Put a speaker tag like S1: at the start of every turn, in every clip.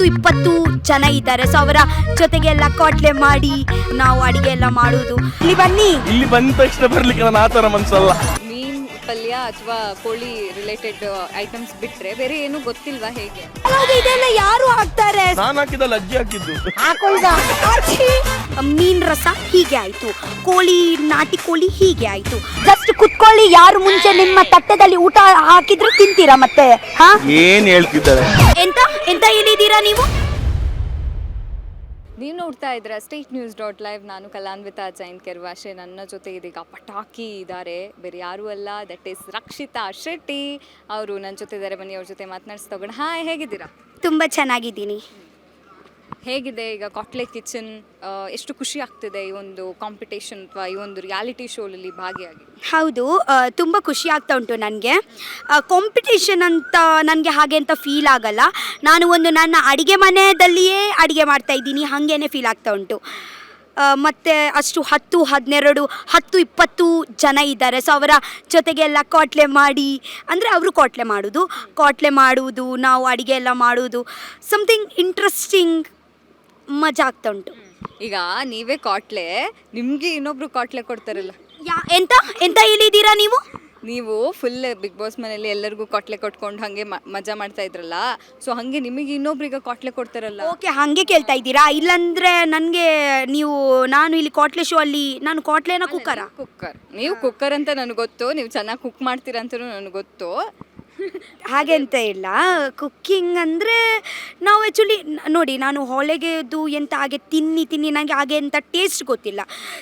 S1: 10-20 ಜನ ಇದ್ದಾರೆ. ಸೊ ಅವರ ಜೊತೆಗೆಲ್ಲ ಕಾಟ್ಲೆ ಮಾಡಿ ನಾವು ಅಡಿಗೆ ಎಲ್ಲ ಮಾಡೋದು.
S2: ಇಲ್ಲಿ ಬಂದ ತಕ್ಷಣ ಬರ್ಲಿಕ್ಕೆ ನಾನು ಆತರ ಮನ್ಸಲ್ಲ.
S3: ಮೀನ್ ಪಲ್ಯ ಅಥವಾ ಕೋಳಿ ರಿಲೇಟೆಡ್ ಐಟಮ್ಸ್ ಬಿಟ್ರೆ ಬೇರೆ ಏನು ಗೊತ್ತಿಲ್ವಾ ಹೇಗೆ?
S1: ಇದೆಲ್ಲ ಯಾರು ಹಾಕ್ತಾರೆ?
S2: ನಾನು ಹಾಕಿದಲ್ಲ, ಅಜ್ಜಿ ಹಾಕಿದ್ದು.
S1: ಮೀನ್ ರಸ ಹೀಗೆ ಆಯ್ತು, ನಾಟಿ ಕೋಳಿ ಹೀಗೆ ಆಯ್ತು. ಜಸ್ಟ್ ಕುತ್ಕೊಳ್ಳಿ, ಯಾರು ಮುಂಚೆ ನಿಮ್ಮ ತಟ್ಟೆದಲ್ಲಿ ಊಟ ಹಾಕಿದ್ರೆ ತಿಂತೀರಾ ಮತ್ತೆ?
S2: ಏನ್ ಹೇಳ್ತಿದ್ದಾರೆ?
S1: ಎಂತ ಹೇಳಿದೀರಾ ನೀವು?
S3: ನೀವು ನೋಡ್ತಾ ಇದ್ರ StateNews.live. ನಾನು ಕಲಾನ್ವಿತಾ ಜೈನ್ ಕೆರ್ವಾಶೆ. ನನ್ನ ಜೊತೆ ಇದೀಗ ಪಟಾಕಿ ಇದ್ದಾರೆ, ಬೇರೆ ಯಾರು ಅಲ್ಲ, ದಟ್ ಈಸ್ ರಕ್ಷಿತಾ ಶೆಟ್ಟಿ ಅವರು ನನ್ನ ಜೊತೆ ಇದ್ದಾರೆ. ಬನ್ನಿ ಅವ್ರ ಜೊತೆ ಮಾತನಾಡಿಸ್ತೋಗೋಣ. ಹಾಯ್, ಹೇಗಿದ್ದೀರಾ?
S1: ತುಂಬಾ ಚೆನ್ನಾಗಿದ್ದೀನಿ.
S3: ಹೇಗಿದೆ ಈಗ ಕಾಟ್ಲೆ ಕಿಚನ್? ಎಷ್ಟು ಖುಷಿ ಆಗ್ತಿದೆ ಈ ಒಂದು ಕಾಂಪಿಟೇಷನ್ ಅಥವಾ ಈ ಒಂದು ರಿಯಾಲಿಟಿ ಶೋಲಲ್ಲಿ ಭಾಗಿಯಾಗಿ?
S1: ಹೌದು, ತುಂಬ ಖುಷಿ ಆಗ್ತಾ ಉಂಟು ನನಗೆ. ಕಾಂಪಿಟೇಷನ್ ಅಂತ ನನಗೆ ಹಾಗೆ ಅಂತ ಫೀಲ್ ಆಗಲ್ಲ. ನಾನು ನನ್ನ ಅಡಿಗೆ ಮನೆಯಲ್ಲಿಯೇ ಅಡಿಗೆ ಮಾಡ್ತಾ ಇದ್ದೀನಿ, ಹಾಗೇನೆ ಫೀಲ್ ಆಗ್ತಾ ಉಂಟು. ಮತ್ತು ಅಷ್ಟು 10-12-10-20 ಜನ ಇದ್ದಾರೆ. ಸೊ ಅವರ ಜೊತೆಗೆಲ್ಲ ಕಾಟ್ಲೆ ಮಾಡಿ, ಅಂದರೆ ಅವರು ಕಾಟ್ಲೆ ಮಾಡುವುದು, ನಾವು ಅಡಿಗೆ ಎಲ್ಲ ಮಾಡುವುದು, ಸಮಥಿಂಗ್ ಇಂಟ್ರೆಸ್ಟಿಂಗ್, ಮಜಾ ಆಗ್ತಾ ಉಂಟು.
S3: ಈಗ ನೀವೇ ಕಾಟ್ಲೆ, ನಿಮಗೆ ಇನ್ನೊಬ್ರು ಕಾಟ್ಲೆ ಕೊಡ್ತಾರಲ್ಲ,
S1: ಎಂತ ಹೇಳಿದ್ದೀರಾ ನೀವು?
S3: ನೀವು ಫುಲ್ ಬಿಗ್ ಬಾಸ್ ಮನೇಲಿ ಎಲ್ಲರಿಗೂ ಕಾಟ್ಲೆ ಕೊಟ್ಕೊಂಡು ಹಾಗೆ ಮಜಾ ಮಾಡ್ತಾ ಇದ್ರಲ್ಲ, ಸೊ ಹಾಗೆ ನಿಮಗೆ ಇನ್ನೊಬ್ರಿಗೆ ಕಾಟ್ಲೆ ಕೊಡ್ತಾರಲ್ಲ.
S1: ಓಕೆ, ಹಾಗೆ ಕೇಳ್ತಾ ಇದ್ದೀರಾ? ಇಲ್ಲಾಂದರೆ ನನಗೆ ನಾನು ಇಲ್ಲಿ ಕಾಟ್ಲೆ ಶೋ ಅಲ್ಲಿ ನಾನು ಕಾಟ್ಲೆನ ಕುಕ್ಕರ್
S3: ನೀವು ಕುಕ್ಕರ್ ಅಂತ ನನಗೆ ಗೊತ್ತು, ನೀವು ಚೆನ್ನಾಗಿ ಕುಕ್ ಮಾಡ್ತೀರಾ ಅಂತಲೂ ನನಗೆ ಗೊತ್ತು.
S1: ಹಾಗೆ ಅಂತ ಇಲ್ಲ. ಕುಕ್ಕಿಂಗ್ ಅಂದರೆ ನಾವು ಆ್ಯಕ್ಚುಲಿ ನೋಡಿ, ನಾನು ಹೊಳೆಗೆದು ಎಂತ ಹಾಗೆ ತಿನ್ನಿ ನನಗೆ ಹಾಗೆ ಅಂತ ಟೇಸ್ಟ್ ಗೊತ್ತಿಲ್ಲ.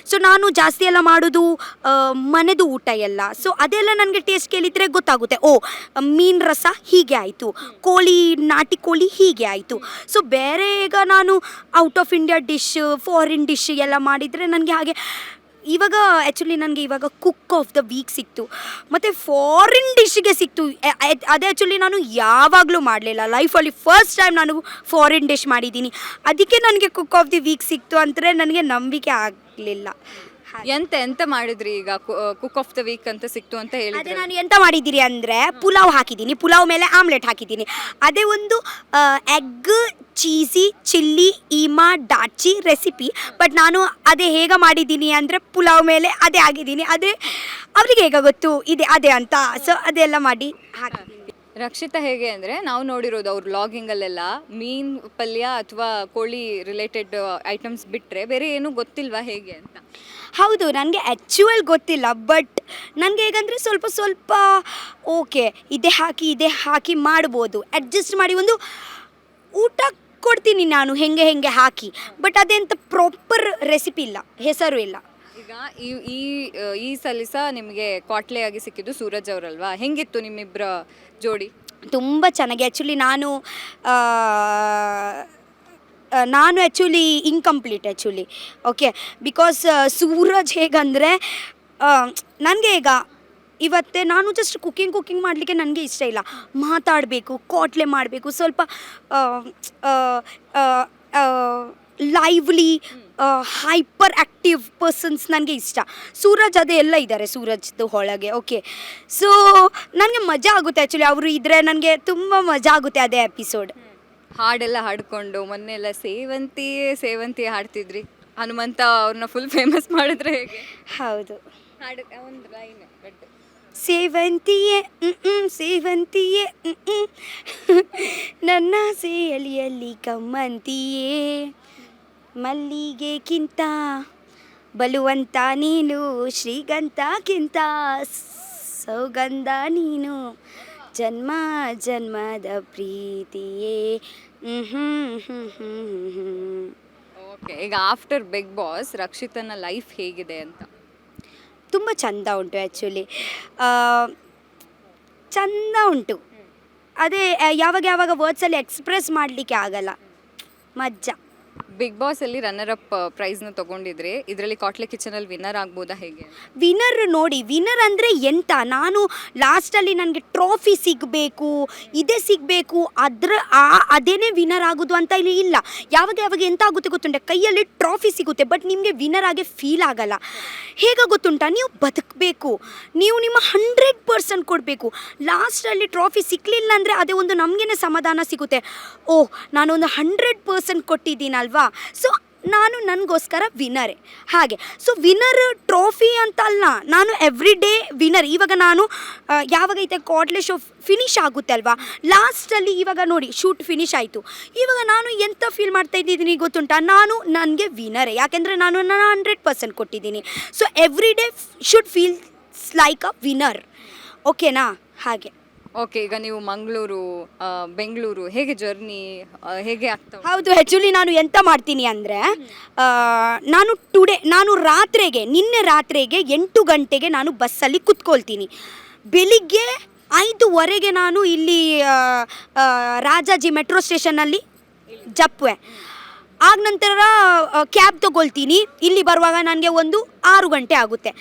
S1: ಸೊ ನಾನು ಜಾಸ್ತಿ ಎಲ್ಲ ಮಾಡೋದು ಮನೆದು ಊಟ ಎಲ್ಲ. ಸೊ ಅದೆಲ್ಲ ನನಗೆ ಟೇಸ್ಟ್ ಕೇಳಿದರೆ ಗೊತ್ತಾಗುತ್ತೆ. ಮೀನ್ ರಸ ಹೀಗೆ ಆಯಿತು, ನಾಟಿ ಕೋಳಿ ಹೀಗೆ ಆಯಿತು. ಸೊ ಬೇರೆ ಈಗ ನಾನು out of India dish, foreign dish ಎಲ್ಲ ಮಾಡಿದರೆ ನನಗೆ ಹಾಗೆ ಇವಾಗ ಆ್ಯಕ್ಚುಲಿ ನನಗೆ ಇವಾಗ ಕುಕ್ ಆಫ್ ದ ವೀಕ್ ಸಿಕ್ತು, ಮತ್ತು ಫಾರಿನ್ ಡಿಶ್ಗೆ ಸಿಕ್ತು. ಅದೇ ಆ್ಯಕ್ಚುಲಿ ನಾನು ಯಾವಾಗಲೂ ಮಾಡಲಿಲ್ಲ ಲೈಫಲ್ಲಿ, ಫಸ್ಟ್ ಟೈಮ್ ನಾನು ಫಾರಿನ್ ಡಿಶ್ ಮಾಡಿದ್ದೀನಿ. ಅದಕ್ಕೆ ನನಗೆ ಕುಕ್ ಆಫ್ ದಿ ವೀಕ್ ಸಿಕ್ತು ಅಂದರೆ ನನಗೆ ನಂಬಿಕೆ ಆಗಲಿಲ್ಲ.
S3: ಎಂತ ಮಾಡಿದ್ರಿ ಈಗ ಕುಕ್ ಆಫ್ ದ ವೀಕ್ ಅಂತ ಸಿಕ್ತು ಅಂತ
S1: ಅದೇ
S3: ಹೇಳಿದ್ರೆ?
S1: ನಾನು ಎಂತ ಮಾಡಿದ್ದೀರಿ ಅಂದರೆ ಪುಲಾವ್ ಹಾಕಿದ್ದೀನಿ, ಪುಲಾವ್ ಮೇಲೆ ಆಮ್ಲೆಟ್ ಹಾಕಿದ್ದೀನಿ. ಅದೇ ಒಂದು egg cheesy chilli ema datshi recipe. But ನಾನು ಅದೇ ಹೇಗೆ ಮಾಡಿದ್ದೀನಿ ಅಂದರೆ ಪುಲಾವ್ ಮೇಲೆ ಅದೇ ಆಗಿದ್ದೀನಿ. ಅದೇ ಅವರಿಗೆ ಹೇಗೆ ಗೊತ್ತು ಅದೇ ಅಂತ, ಸೊ ಅದೆಲ್ಲ ಮಾಡಿ ಹಾಕಿದ್ದೀನಿ.
S3: ರಕ್ಷಿತಾ ಹೇಗೆ ಅಂದರೆ, ನಾವು ನೋಡಿರೋದು ಅವ್ರ ವ್ಲಾಗಿಂಗಲ್ಲೆಲ್ಲ ಮೀನ್ ಪಲ್ಯ ಅಥವಾ ಕೋಳಿ ರಿಲೇಟೆಡ್ ಐಟಮ್ಸ್ ಬಿಟ್ಟರೆ ಬೇರೆ ಏನೂ ಗೊತ್ತಿಲ್ವಾ ಹೇಗೆ ಅಂತ?
S1: ಹೌದು, ನನಗೆ ಆ್ಯಕ್ಚುಯಲ್ ಗೊತ್ತಿಲ್ಲ. ಬಟ್ ನನಗೆ ಹೇಗಂದರೆ ಸ್ವಲ್ಪ ಓಕೆ ಇದೇ ಹಾಕಿ ಮಾಡ್ಬೋದು, ಅಡ್ಜಸ್ಟ್ ಮಾಡಿ ಒಂದು ಊಟ ಕೊಡ್ತೀನಿ ನಾನು ಹೆಂಗೆ ಹಾಕಿ. ಬಟ್ ಅದೆಂತ ಪ್ರಾಪರ್ ರೆಸಿಪಿ ಇಲ್ಲ, ಹೆಸರು ಇಲ್ಲ.
S3: ಈಗ ಈ ಸಲಿಸ ನಿಮಗೆ ಕಾಟ್ಲೆಯಾಗಿ ಸಿಕ್ಕಿದ್ದು ಸೂರಜ್ ಅವರಲ್ವಾ? ಹೆಂಗಿತ್ತು ನಿಮ್ಮಿಬ್ಬರ ಜೋಡಿ?
S1: ತುಂಬ ಚೆನ್ನಾಗಿ. ಆ್ಯಕ್ಚುಲಿ ನಾನು actually incomplete actually. Okay, because Suraj ಹೇಗಂದರೆ ನನಗೆ ಈಗ ಇವತ್ತೇ ನಾನು ಜಸ್ಟ್ ಕುಕ್ಕಿಂಗ್ ಮಾಡಲಿಕ್ಕೆ ನನಗೆ ಇಷ್ಟ ಇಲ್ಲ. ಮಾತಾಡಬೇಕು, ಕಾಟ್ಲೆ ಮಾಡಬೇಕು, ಸ್ವಲ್ಪ ಲೈವ್ಲಿ ಹೈಪರ್ ಆ್ಯಕ್ಟಿವ್ ಪರ್ಸನ್ಸ್ ನನಗೆ ಇಷ್ಟ. ಸೂರಜ್ ಅದೇ ಎಲ್ಲ ಇದ್ದಾರೆ ಸೂರಜ್ದು ಒಳಗೆ. ಓಕೆ, ಸೊ ನನಗೆ ಮಜಾ ಆಗುತ್ತೆ ಆ್ಯಕ್ಚುಲಿ ಅವರು ಇದ್ದರೆ, ನನಗೆ ತುಂಬ ಮಜಾ ಆಗುತ್ತೆ ಅದೇ ಎಪಿಸೋಡ್.
S3: ಹಾಡೆಲ್ಲ ಹಾಡ್ಕೊಂಡು ಮೊನ್ನೆ ಎಲ್ಲ ಸೇವಂತಿ ಹಾಡ್ತಿದ್ರಿ, ಹನುಮಂತ ಅವ್ರನ್ನ ಫುಲ್ ಫೇಮಸ್ ಮಾಡಿದ್ರೆ ಹೇಗೆ?
S1: ಹೌದು,
S3: ಹಾಡು ಒಂದು ಲೈನ್
S1: ಸೇವಂತಿಯೇ ಸೇವಂತಿಯೇ ನನ್ನ ಸೇಯಲಿಯಲ್ಲಿ ಕಮ್ಮಂತಿಯೇ, ಮಲ್ಲಿಗೆಗಿಂತ ಬಲುವಂತ ನೀನು, ಶ್ರೀಗಂಧಕ್ಕಿಂತ ಸೌಗಂಧ ನೀನು, ಜನ್ಮ ಜನ್ಮದ ಪ್ರೀತಿಯೇ.
S3: ಓಕೆ, ಈಗ ಆಫ್ಟರ್ ಬಿಗ್ ಬಾಸ್ ರಕ್ಷಿತನ ಲೈಫ್ ಹೇಗಿದೆ ಅಂತ?
S1: ತುಂಬ ಚಂದ ಉಂಟು ಆ್ಯಕ್ಚುಲಿ, ಚಂದ ಉಂಟು. ಅದೇ ಯಾವಾಗ ವರ್ಡ್ಸಲ್ಲಿ ಎಕ್ಸ್ಪ್ರೆಸ್ ಮಾಡಲಿಕ್ಕೆ ಆಗಲ್ಲ, ಮಜಾ.
S3: ಬಿಗ್ ಬಾಸ್ ಅಲ್ಲಿ ರನ್ನರ್ ಅಪ್ ಪ್ರೈಸ್ನ ತಗೊಂಡಿದ್ರಿ, ಇದರಲ್ಲಿ ಕಾಟ್ಲೆ ಕಿಚನ್ ಅಲ್ಲಿ ವಿನ್ನರ್ ಆಗ್ಬೋದಾ ಹೇಗೆ?
S1: ವಿನರ್ ನೋಡಿ, ವಿನರ್ ಅಂದರೆ ಎಂತ, ನಾನು ಲಾಸ್ಟಲ್ಲಿ ನನಗೆ ಟ್ರೋಫಿ ಸಿಗಬೇಕು, ಇದೇ ಸಿಗಬೇಕು, ಅದೇನೇ ವಿನರ್ ಆಗೋದು ಅಂತ ಇಲ್ಲಿ ಇಲ್ಲ. ಯಾವಾಗ ಎಂತ ಆಗುತ್ತೆ ಗೊತ್ತುಂಟ, ಕೈಯಲ್ಲಿ ಟ್ರೋಫಿ ಸಿಗುತ್ತೆ ಬಟ್ ನಿಮಗೆ ವಿನರ್ ಆಗಿ ಫೀಲ್ ಆಗಲ್ಲ. ಹೇಗೆ ಗೊತ್ತುಂಟ, ನೀವು ಬದುಕಬೇಕು, ನೀವು ನಿಮ್ಮ 100% ಕೊಡಬೇಕು. ಲಾಸ್ಟಲ್ಲಿ ಟ್ರೋಫಿ ಸಿಕ್ಕಲಿಲ್ಲ ಅಂದರೆ ಅದೇ ಒಂದು ನಮಗೇನೆ ಸಮಾಧಾನ ಸಿಗುತ್ತೆ, ಓಹ್ ನಾನೊಂದು 100% ಕೊಟ್ಟಿದ್ದೀನಲ್ವಾ, ಸೊ ನಾನು ನನಗೋಸ್ಕರ ವಿನ್ನರೇ. ಹಾಗೆ ಸೊ ವಿನ್ನರ್ ಟ್ರೋಫಿ ಅಂತ ಅಲ್ಲ, ನಾನು ಎವ್ರಿ ಡೇ ವಿನ್ನರ್. ಇವಾಗ ನಾನು ಯಾವಾಗೈತೆ ಕಾಟ್ಲೆ ಶೋ ಫಿನಿಶ್ ಆಗುತ್ತೆ ಅಲ್ವಾ, ಲಾಸ್ಟಲ್ಲಿ ಇವಾಗ ನೋಡಿ ಶೂಟ್ ಫಿನಿಶ್ ಆಯಿತು, ಇವಾಗ ನಾನು ಎಂತ ಫೀಲ್ ಮಾಡ್ತಾ ಇದ್ದೀನಿ ಗೊತ್ತುಂಟ, ನಾನು ನನಗೆ ವಿನ್ನರೇ, ಯಾಕೆಂದರೆ ನಾನು 100% ಕೊಟ್ಟಿದ್ದೀನಿ. So every day should feels like a winner, ಓಕೆನಾ? ಹಾಗೆ.
S3: ಓಕೆ, ಈಗ ನೀವು ಮಂಗಳೂರು ಬೆಂಗಳೂರು ಹೇಗೆ ಜರ್ನಿ ಹೇಗೆ ಆಗ್ತವೆ?
S1: ಹೌದು, ಆ್ಯಕ್ಚುಲಿ ನಾನು ಎಂತ ಮಾಡ್ತೀನಿ ಅಂದರೆ, ನಾನು ನಿನ್ನೆ ರಾತ್ರಿಗೆ 8 ಗಂಟೆಗೆ ನಾನು ಬಸ್ಸಲ್ಲಿ ಕುತ್ಕೊಳ್ತೀನಿ, ಬೆಳಿಗ್ಗೆ 5:15 ನಾನು ಇಲ್ಲಿ ರಾಜಾಜಿ ಮೆಟ್ರೋ ಸ್ಟೇಷನ್ನಲ್ಲಿ ಜಪ್ಪುವೆ. ಆಗ ನಂತರ ಕ್ಯಾಬ್ ತೊಗೊಳ್ತೀನಿ, ಇಲ್ಲಿ ಬರುವಾಗ ನನಗೆ ಒಂದು 6 ಗಂಟೆ ಆಗುತ್ತೆ.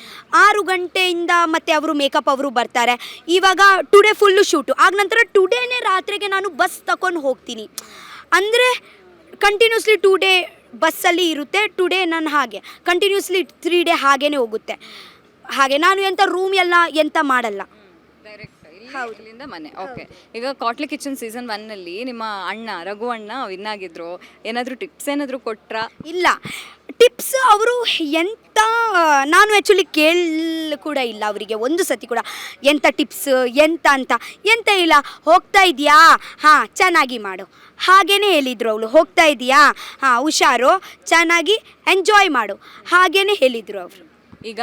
S1: 6 ಗಂಟೆಯಿಂದ ಮತ್ತೆ ಅವರು ಮೇಕಪ್ ಅವರು ಬರ್ತಾರೆ. ಇವಾಗ ಟುಡೇ ಫುಲ್ಲು ಶೂಟು, ಆಗ ನಂತರ ಟುಡೇನೇ ರಾತ್ರಿಗೆ ನಾನು ಬಸ್ ತಗೊಂಡು ಹೋಗ್ತೀನಿ. ಅಂದರೆ ಕಂಟಿನ್ಯೂಸ್ಲಿ 2 ಡೇ ಬಸ್ಸಲ್ಲಿ ಇರುತ್ತೆ, ಟುಡೇ ನಾನು ಹಾಗೆ ಕಂಟಿನ್ಯೂಸ್ಲಿ 3 ಡೇ ಹಾಗೇ ಹೋಗುತ್ತೆ. ಹಾಗೆ ನಾನು ರೂಮ್ ಎಲ್ಲ ಎಂತ ಮಾಡಲ್ಲ,
S3: ಡೈರೆಕ್ಟ್ ಇಲ್ಲಿಂದ ಮನೆ. ಓಕೆ, ಈಗ ಕಾಟ್ಲೆ ಕಿಚನ್ ಸೀಸನ್ 1 ಅಲ್ಲಿ ನಿಮ್ಮ ಅಣ್ಣ ರಘು ಅಣ್ಣ ವಿನ್ ಆಗಿದ್ರು, ಏನಾದರೂ ಟಿಪ್ಸ್ ಏನಾದರೂ ಕೊಟ್ರಾ?
S1: ಇಲ್ಲ, ಟಿಪ್ಸ್ ಅವರು ಎಂತ ನಾನು ಆ್ಯಕ್ಚುಲಿ ಕೂಡ ಇಲ್ಲ ಅವರಿಗೆ ಒಂದು ಸತಿ ಕೂಡ, ಎಂಥ ಟಿಪ್ಸ್ ಎಂತ ಇಲ್ಲ. ಹೋಗ್ತಾ ಇದೆಯಾ, ಹಾಂ ಚೆನ್ನಾಗಿ ಮಾಡು, ಹಾಗೇ ಹೇಳಿದರು ಅವಳು. ಹೋಗ್ತಾ ಇದೆಯಾ, ಹಾಂ ಹುಷಾರು, ಚೆನ್ನಾಗಿ ಎಂಜಾಯ್ ಮಾಡು, ಹಾಗೇ ಹೇಳಿದರು ಅವರು.
S3: ಈಗ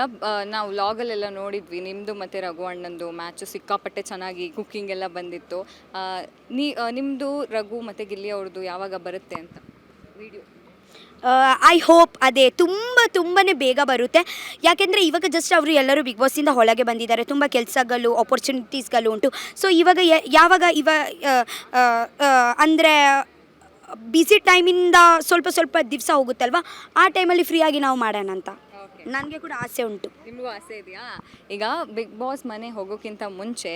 S3: ನಾವು ಲಾಗಲ್ಲೆಲ್ಲ ನೋಡಿದ್ವಿ ನಿಮ್ಮದು ಮತ್ತು ರಘು ಅಣ್ಣಂದು ಮ್ಯಾಚು ಸಿಕ್ಕಾಪಟ್ಟೆ ಚೆನ್ನಾಗಿ ಕುಕ್ಕಿಂಗ್ ಎಲ್ಲ ಬಂದಿತ್ತು. ನಿಮ್ಮದು ರಘು ಮತ್ತು ಗಿಲ್ಲಿ ಅವ್ರದ್ದು ಯಾವಾಗ ಬರುತ್ತೆ ಅಂತ ವಿಡಿಯೋ?
S1: ಐ ಹೋಪ್ ಅದೇ ತುಂಬಾ ಬೇಗ ಬರುತ್ತೆ, ಯಾಕೆಂದರೆ ಇವಾಗ ಜಸ್ಟ್ ಅವರು ಎಲ್ಲರೂ ಬಿಗ್ ಬಾಸಿಂದ ಹೊರಗೆ ಬಂದಿದ್ದಾರೆ, ತುಂಬ ಕೆಲಸಗಳು ಆಪರ್ಚುನಿಟೀಸ್ಗಳು ಉಂಟು. ಸೊ ಇವಾಗ ಅಂದರೆ ಬಿಸಿ ಟೈಮಿಂದ ಸ್ವಲ್ಪ ದಿವಸ ಹೋಗುತ್ತಲ್ವ, ಆ ಟೈಮಲ್ಲಿ ಫ್ರೀಯಾಗಿ ನಾವು ಮಾಡೋಣ ಅಂತ ನನಗೆ ಕೂಡ ಆಸೆ ಉಂಟು.
S3: ನಿಮಗೂ ಆಸೆ ಇದೆಯಾ? ಈಗ ಬಿಗ್ ಬಾಸ್ ಮನೆ ಹೋಗೋಕ್ಕಿಂತ ಮುಂಚೆ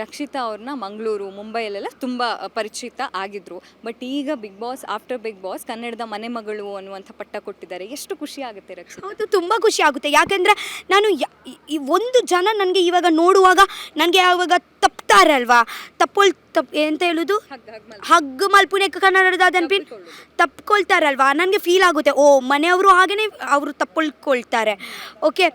S3: ರಕ್ಷಿತಾ ಅವ್ರನ್ನ ಮಂಗಳೂರು ಮುಂಬೈಯಲ್ಲೆಲ್ಲ ತುಂಬ ಪರಿಚಿತ ಆಗಿದ್ರು. ಬಟ್ ಈಗ big boss after big boss ಕನ್ನಡದ ಮನೆ ಮಗಳು ಅನ್ನುವಂಥ ಪಟ್ಟ ಕೊಟ್ಟಿದ್ದಾರೆ. ಎಷ್ಟು ಖುಷಿ ಆಗುತ್ತೆ ರಕ್ಷಿತಾ?
S1: ಹೌದು, ತುಂಬ ಖುಷಿ ಆಗುತ್ತೆ. ಯಾಕೆಂದರೆ ನಾನು ಒಂದು ಜನ ನನಗೆ ಇವಾಗ ನೋಡುವಾಗ ನನಗೆ ಯಾವಾಗ ತಪ್ತಾರಲ್ವಾ, ಎಂತ ಹೇಳೋದು, ಹಗ್ಗ ಮಲ್ಪುನೆ ಕನ್ನಡದ ಅದನ್ನು ತಪ್ಕೊಳ್ತಾರಲ್ವಾ, ನನಗೆ ಫೀಲ್ ಆಗುತ್ತೆ, ಓ ಮನೆಯವರು ಹಾಗೆಯೇ ಅವರು ತಪ್ಕೊಳ್ತಾರೆ. ಓಕೆ,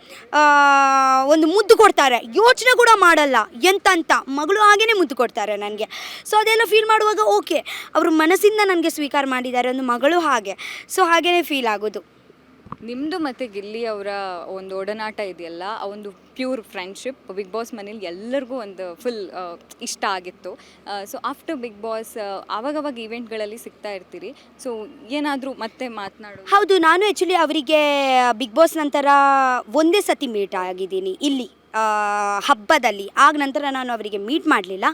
S1: ಒಂದು ಮುದ್ದು ಕೊಡ್ತಾರೆ, ಯೋಚನೆ ಕೂಡ ಮಾಡಲ್ಲ ಎಂತಂತ, ಮಗಳು ಹಾಗೇ ಮುದ್ದು ಕೊಡ್ತಾರೆ ನನಗೆ. ಸೊ ಅದೆಲ್ಲ ಫೀಲ್ ಮಾಡುವಾಗ ಓಕೆ, ಅವರು ಮನಸ್ಸಿಂದ ನನಗೆ ಸ್ವೀಕಾರ ಮಾಡಿದ್ದಾರೆ ಒಂದು ಮಗಳು, ಹಾಗೆ. ಸೊ ಹಾಗೇ ಫೀಲ್ ಆಗೋದು.
S3: ನಿಮ್ಮದು ಮತ್ತು ಗಿಲ್ಲಿ ಅವರ ಒಂದು ಒಡನಾಟ ಇದೆಯಲ್ಲ, ಆ ಒಂದು ಪ್ಯೂರ್ ಫ್ರೆಂಡ್ಶಿಪ್ ಬಿಗ್ ಬಾಸ್ ಮನೇಲಿ ಎಲ್ಲರಿಗೂ ಒಂದು ಫುಲ್ ಇಷ್ಟ ಆಗಿತ್ತು. ಸೊ ಆಫ್ಟರ್ ಬಿಗ್ ಬಾಸ್ ಆವಾಗವಾಗ ಈವೆಂಟ್ಗಳಲ್ಲಿ ಸಿಗ್ತಾ ಇರ್ತೀರಿ, ಸೊ ಏನಾದರೂ ಮತ್ತೆ ಮಾತನಾಡೋದು?
S1: ಹೌದು, ನಾನು ಆ್ಯಕ್ಚುಲಿ ಅವರಿಗೆ ಬಿಗ್ ಬಾಸ್ ನಂತರ ಒಂದೇ ಸತಿ ಮೀಟ್ ಆಗಿದ್ದೀನಿ ಇಲ್ಲಿ ಹಬ್ಬದಲ್ಲಿ. ಆಗ ನಂತರ ನಾನು ಅವರಿಗೆ ಮೀಟ್ ಮಾಡಲಿಲ್ಲ,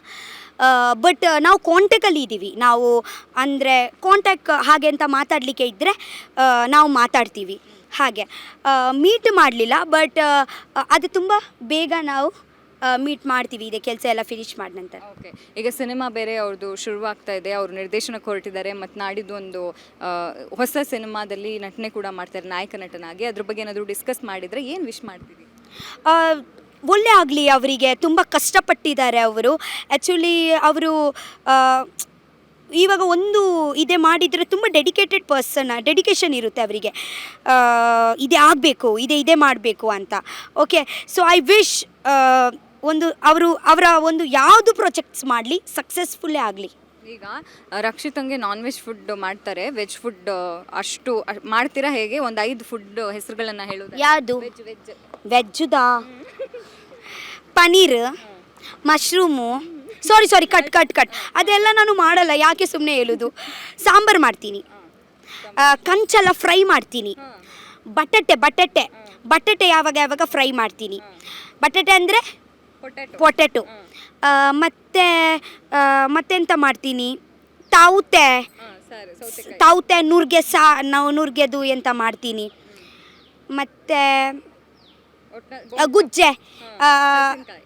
S1: ಬಟ್ ನಾವು ಕಾಂಟ್ಯಾಕ್ಟಲ್ಲಿ ಇದ್ದೀವಿ. ನಾವು ಅಂದರೆ ಕಾಂಟ್ಯಾಕ್ಟ್ ಹಾಗೆ ಅಂತ ಮಾತಾಡಲಿಕ್ಕೆ ಇದ್ದರೆ ನಾವು ಮಾತಾಡ್ತೀವಿ, ಹಾಗೆ ಮೀಟ್ ಮಾಡಲಿಲ್ಲ. ಬಟ್ ಅದು ತುಂಬ ಬೇಗ ನಾವು ಮೀಟ್ ಮಾಡ್ತೀವಿ, ಇದೆ ಕೆಲಸ ಎಲ್ಲ ಫಿನಿಶ್ ಮಾಡಿದ ನಂತರ.
S3: ಓಕೆ, ಈಗ ಸಿನಿಮಾ ಬೇರೆ ಅವ್ರದ್ದು ಶುರುವಾಗ್ತಾ ಇದೆ, ಅವರು ನಿರ್ದೇಶನಕ್ಕೆ ಹೊರಟಿದ್ದಾರೆ, ಮತ್ತು ನಾಡಿದ್ದು ಒಂದು ಹೊಸ ಸಿನಿಮಾದಲ್ಲಿ ನಟನೆ ಕೂಡ ಮಾಡ್ತಾರೆ ನಾಯಕ ನಟನಾಗಿ. ಅದ್ರ ಬಗ್ಗೆ ಏನಾದರೂ ಡಿಸ್ಕಸ್ ಮಾಡಿದರೆ ಏನು ವಿಶ್ ಮಾಡ್ತೀವಿ?
S1: ಒಳ್ಳೆ ಆಗಲಿ ಅವರಿಗೆ, ತುಂಬ ಕಷ್ಟಪಟ್ಟಿದ್ದಾರೆ ಅವರು. ಆ್ಯಕ್ಚುಲಿ ಅವರು ಇವಾಗ ಒಂದು ಇದೇ ಮಾಡಿದರೆ ತುಂಬ ಡೆಡಿಕೇಶನ್ ಇರುತ್ತೆ ಅವರಿಗೆ, ಇದೇ ಆಗಬೇಕು, ಇದೇ ಮಾಡಬೇಕು ಅಂತ. ಓಕೆ, ಸೊ ಐ ವಿಶ್ ಅವರ ಒಂದು ಯಾವುದು ಪ್ರಾಜೆಕ್ಟ್ಸ್ ಮಾಡಲಿ ಸಕ್ಸಸ್ಫುಲ್ಲೇ ಆಗಲಿ.
S3: ಈಗ ರಕ್ಷಿತಂಗೆ ನಾನ್ ವೆಜ್ ಫುಡ್ ಮಾಡ್ತಾರೆ, ವೆಜ್ ಫುಡ್ ಅಷ್ಟು ಮಾಡ್ತೀರಾ ಹೇಗೆ? ಒಂದು 5 ಫುಡ್ ಹೆಸರುಗಳನ್ನು ಹೇಳೋದು.
S1: ಯಾವುದು?
S3: ವೆಜ್
S1: ವೆಜ್ಜುದಾ? ಪನ್ನೀರ್, ಮಶ್ರೂಮು, ಸಾರಿ ಕಟ್ ಅದೆಲ್ಲ ನಾನು ಮಾಡಲ್ಲ, ಯಾಕೆ ಸುಮ್ಮನೆ ಹೇಳೋದು. ಸಾಂಬಾರು ಮಾಡ್ತೀನಿ, ಕಂಚೆಲ್ಲ ಫ್ರೈ ಮಾಡ್ತೀನಿ, ಬಟಾಟೆ ಯಾವಾಗ ಫ್ರೈ ಮಾಡ್ತೀನಿ. ಬಟಾಟೆ ಅಂದರೆ ಪೊಟ್ಯಾಟೊ. ಮತ್ತೆಂತ ಮಾಡ್ತೀನಿ, ತಾವುತೆ, ತಾವತೆ ನುರ್ಗೆ ನಾವು ನುರ್ಗೆದು ಎಂತ ಮಾಡ್ತೀನಿ. ಮತ್ತು ಗುಜ್ಜೆ,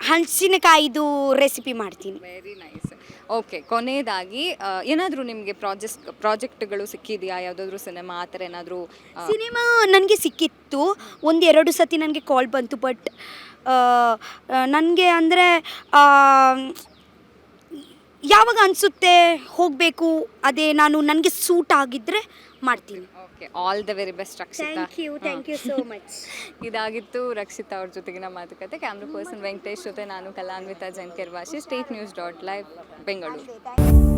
S1: ಹಲಸಿನಕಾಯಿದು ರೆಸಿಪಿ ಮಾಡ್ತೀನಿ.
S3: Very nice. ಓಕೆ, ಕೊನೆಯದಾಗಿ ಏನಾದರೂ ನಿಮಗೆ ಪ್ರಾಜೆಕ್ಟ್ಗಳು ಸಿಕ್ಕಿದೆಯಾ? ಯಾವುದಾದ್ರೂ ಸಿನಿಮಾ ಆ ಥರ ಏನಾದರೂ?
S1: ಸಿನಿಮಾ ನನಗೆ ಸಿಕ್ಕಿತ್ತು, 1-2 ಸತಿ ನನಗೆ ಕಾಲ್ ಬಂತು. ಬಟ್ ನನಗೆ ಅಂದರೆ ಯಾವಾಗ ಅನಿಸುತ್ತೆ ಹೋಗಬೇಕು, ಅದೇ ನನಗೆ ಸೂಟ್ ಆಗಿದ್ದರೆ ಮಾಡ್ತೀನಿ.
S3: Okay, all the very best Rakshita.
S1: Thank you so much.
S3: ಇದಾಗಿತ್ತು ರಕ್ಷಿತಾ ಅವ್ರ ಜೊತೆಗಿನ ಮಾತುಕತೆ. ಕ್ಯಾಮ್ರಾ ಪರ್ಸನ್ ವೆಂಕಟೇಶ್ ಜೊತೆ ನಾನು ಕಲಾನ್ವಿತಾ ಜೈನ್ ಕೆರ್ವಾಶಿ. State news .live Bengaluru.